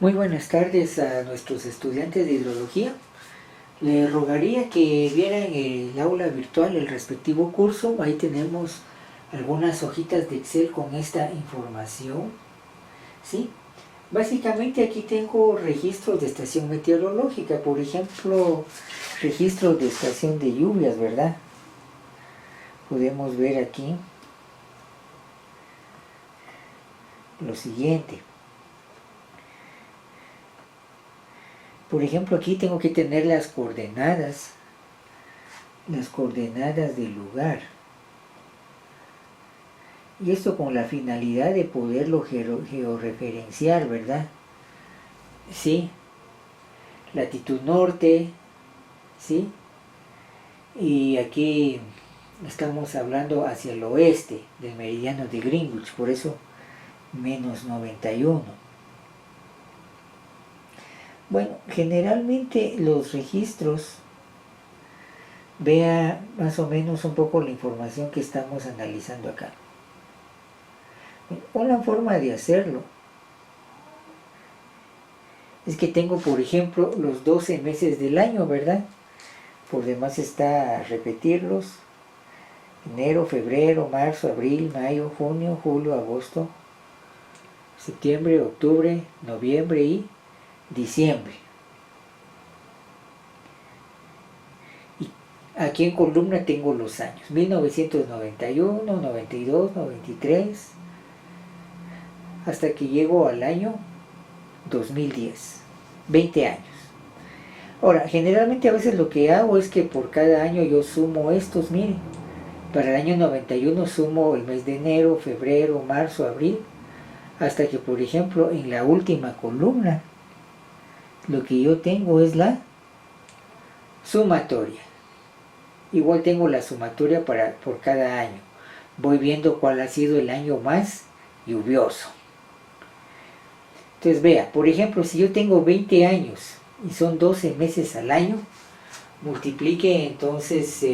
Muy buenas tardes a nuestros estudiantes de hidrología. Les rogaría que vieran el aula virtual, el respectivo curso. Ahí tenemos algunas hojitas de Excel con esta información. ¿Sí? Básicamente aquí tengo registros de estación meteorológica, por ejemplo, registros de estación de lluvias, ¿verdad? Podemos ver aquí lo siguiente. Por ejemplo, aquí tengo que tener las coordenadas del lugar. Y esto con la finalidad de poderlo georreferenciar, ¿verdad? Sí, latitud norte, ¿sí? Y aquí estamos hablando hacia el oeste del meridiano de Greenwich, por eso menos 91. Bueno, generalmente los registros, vea más o menos un poco la información que estamos analizando acá. Una forma de hacerlo es que tengo, por ejemplo, los 12 meses del año, ¿verdad? Por demás está repetirlos: enero, febrero, marzo, abril, mayo, junio, julio, agosto, septiembre, octubre, noviembre y diciembre. Y aquí en columna tengo los años: 1991, 92, 93, hasta que llego al año 2010, 20 años. Ahora, generalmente a veces lo que hago es que por cada año yo sumo estos, miren. Para el año 91 sumo el mes de enero, febrero, marzo, abril, hasta que, por ejemplo, en la última columna lo que yo tengo es la sumatoria. Igual tengo la sumatoria por cada año. Voy viendo cuál ha sido el año más lluvioso. Entonces vea, por ejemplo, si yo tengo 20 años y son 12 meses al año, multiplique entonces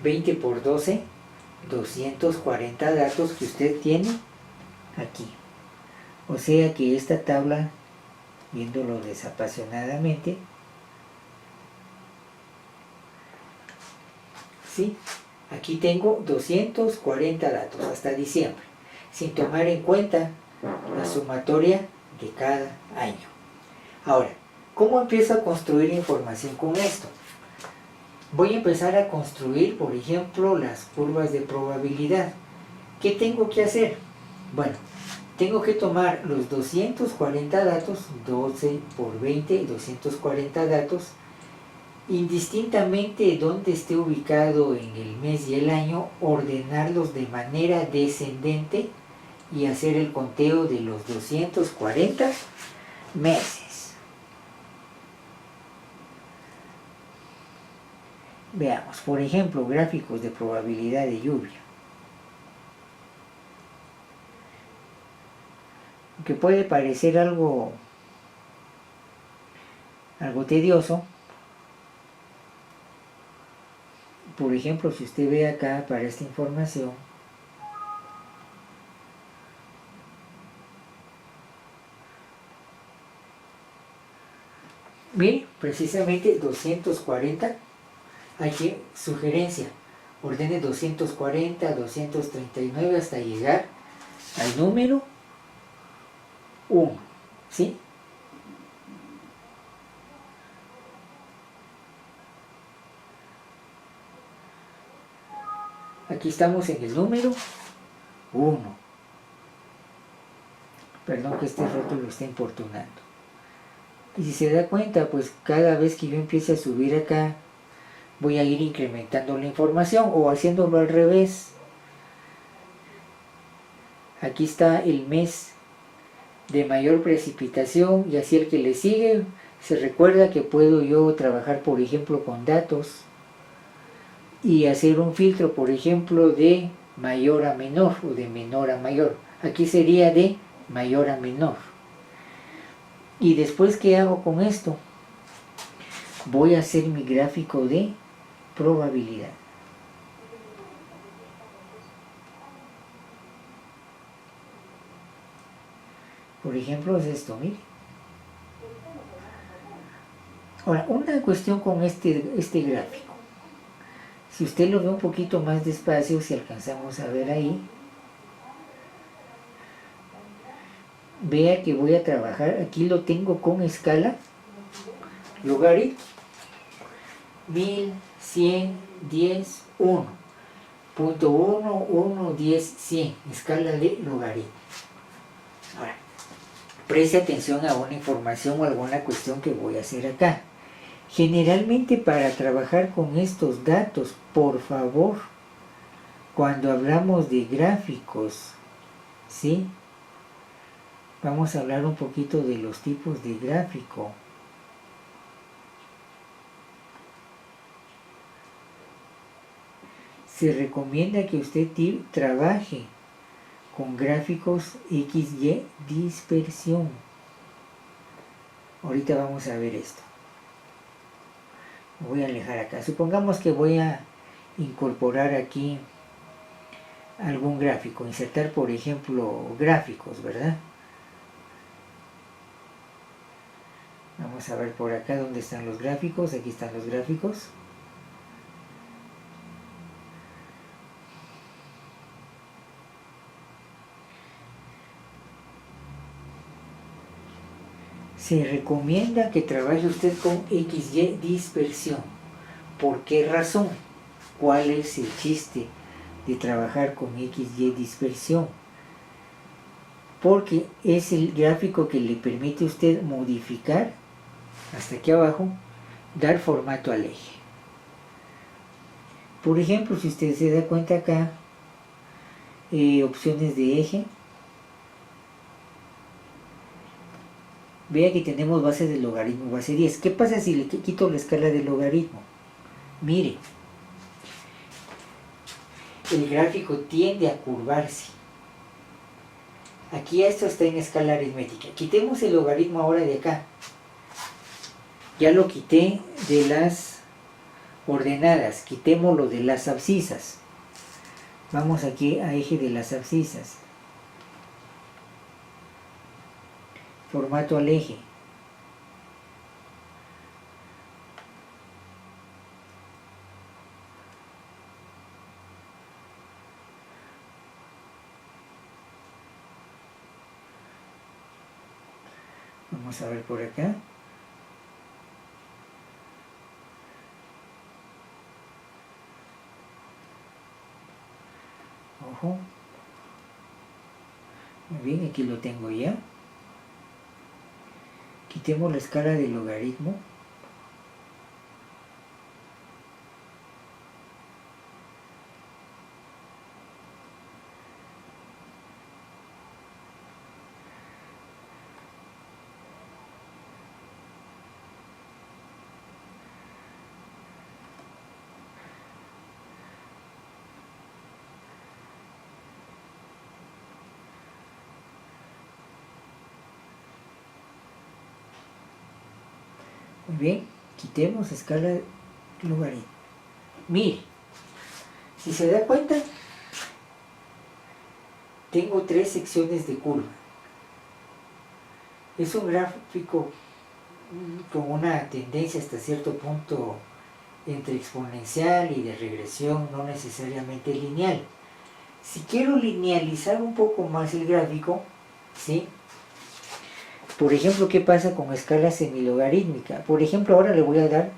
20 por 12, 240 datos que usted tiene aquí. O sea que esta tabla, viéndolo desapasionadamente, ¿sí? Aquí tengo 240 datos hasta diciembre, sin tomar en cuenta la sumatoria de cada año. Ahora, ¿cómo empiezo a construir información con esto? Voy a empezar a construir, por ejemplo, las curvas de probabilidad. ¿Qué tengo que hacer? Bueno, tengo que tomar los 240 datos, 12 por 20, 240 datos, indistintamente donde esté ubicado en el mes y el año, ordenarlos de manera descendente y hacer el conteo de los 240 meses. Veamos, por ejemplo, gráficos de probabilidad de lluvia. Que puede parecer algo tedioso. Por ejemplo, si usted ve acá para esta información, mire, precisamente 240, aquí sugerencia, ordene 240, 239 hasta llegar al número 1, ¿sí? Aquí estamos en el número 1. Perdón que este rótulo está importunando. Y si se da cuenta, pues cada vez que yo empiece a subir acá, voy a ir incrementando la información o haciéndolo al revés. Aquí está el mes de mayor precipitación y así el que le sigue. Se recuerda que puedo yo trabajar, por ejemplo, con datos y hacer un filtro, por ejemplo, de mayor a menor o de menor a mayor. Aquí sería de mayor a menor. Y después, ¿qué hago con esto? Voy a hacer mi gráfico de probabilidad. Por ejemplo, es esto, mire. Ahora, una cuestión con este gráfico. Si usted lo ve un poquito más despacio, si alcanzamos a ver ahí, vea que voy a trabajar, aquí lo tengo con escala logaritmo, 1110, 1, punto 1, 1, 10, 100, escala de logaritmo. Ahora, preste atención a una información o alguna cuestión que voy a hacer acá. Generalmente para trabajar con estos datos, por favor, cuando hablamos de gráficos, ¿sí? Vamos a hablar un poquito de los tipos de gráfico. Se recomienda que usted trabaje con gráficos XY dispersión. Ahorita vamos a ver esto. Voy a alejar acá. Supongamos que voy a incorporar aquí algún gráfico. Insertar, por ejemplo, gráficos, ¿verdad? Vamos a ver por acá dónde están los gráficos. Aquí están los gráficos. Se recomienda que trabaje usted con XY dispersión. ¿Por qué razón? ¿Cuál es el chiste de trabajar con XY dispersión? Porque es el gráfico que le permite a usted modificar, hasta aquí abajo, dar formato al eje. Por ejemplo, si usted se da cuenta acá, opciones de eje, vea que tenemos base de logaritmo, base 10. ¿Qué pasa si le quito la escala de logaritmo? Mire, el gráfico tiende a curvarse. Aquí esto está en escala aritmética. Quitemos el logaritmo ahora de acá. Ya lo quité de las ordenadas, quitémoslo de las abscisas. Vamos aquí a eje de las abscisas. Formato al eje. Vamos a ver por acá. Ojo. Muy bien, aquí lo tengo ya. Quitemos la escala de logaritmo. Muy bien, quitemos escala de logaritmo. Mire, si se da cuenta, tengo tres secciones de curva. Es un gráfico con una tendencia hasta cierto punto entre exponencial y de regresión, no necesariamente lineal. Si quiero linealizar un poco más el gráfico, ¿sí? Por ejemplo, ¿qué pasa con escala semilogarítmica? Por ejemplo, ahora le voy a dar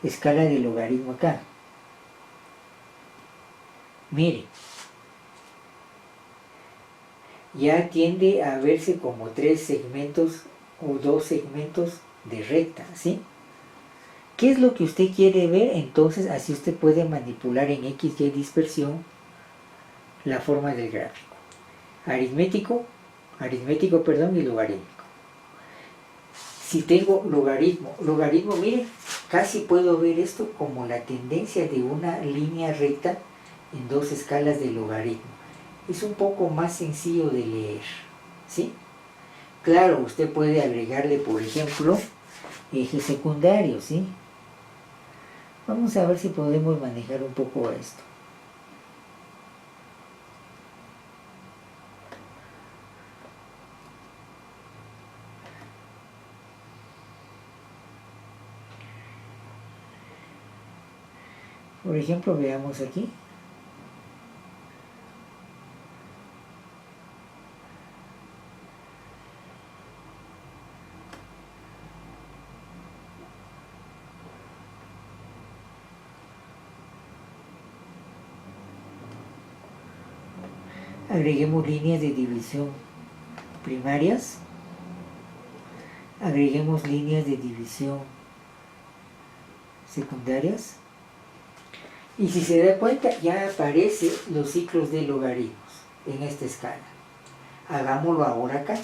escala de logaritmo acá. Mire, ya tiende a verse como tres segmentos o dos segmentos de recta, ¿sí? ¿Qué es lo que usted quiere ver? Entonces, así usted puede manipular en XY dispersión la forma del gráfico. Aritmético y logarítmico. Si tengo logaritmo, miren, casi puedo ver esto como la tendencia de una línea recta en dos escalas de logaritmo. Es un poco más sencillo de leer, ¿sí? Claro, usted puede agregarle, por ejemplo, ejes secundarios, ¿sí? Vamos a ver si podemos manejar un poco esto. Por ejemplo, veamos aquí. Agreguemos líneas de división primarias. Agreguemos líneas de división secundarias. Y si se da cuenta, ya aparecen los ciclos de logaritmos en esta escala. Hagámoslo ahora acá.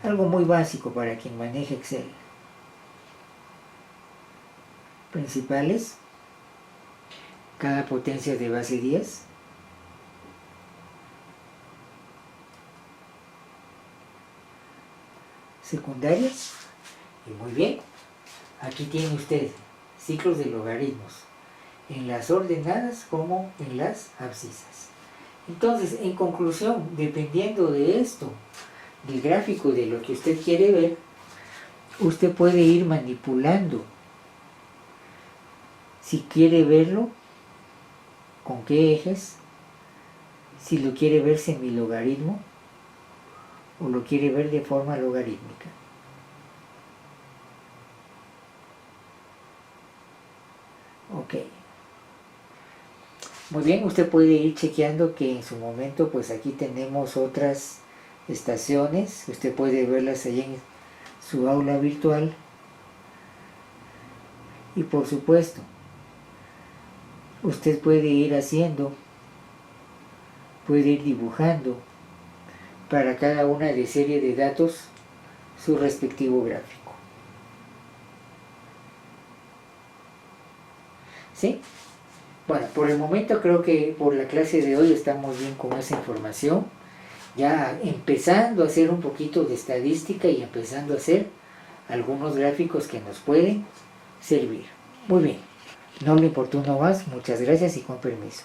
Algo muy básico para quien maneja Excel. Principales. Cada potencia de base 10. Secundarias. Y muy bien. Aquí tiene usted ciclos de logaritmos en las ordenadas como en las abscisas. Entonces, en conclusión, dependiendo de esto, del gráfico de lo que usted quiere ver, usted puede ir manipulando. Si quiere verlo, con qué ejes, si lo quiere ver semilogaritmo o lo quiere ver de forma logarítmica. Ok. Muy bien, usted puede ir chequeando que en su momento, pues aquí tenemos otras estaciones. Usted puede verlas allá en su aula virtual. Y por supuesto, usted puede ir haciendo, puede ir dibujando para cada una de serie de datos su respectivo gráfico. ¿Sí? Bueno, por el momento creo que por la clase de hoy estamos bien con esa información. Ya empezando a hacer un poquito de estadística y empezando a hacer algunos gráficos que nos pueden servir. Muy bien, no le importuno más, muchas gracias y con permiso.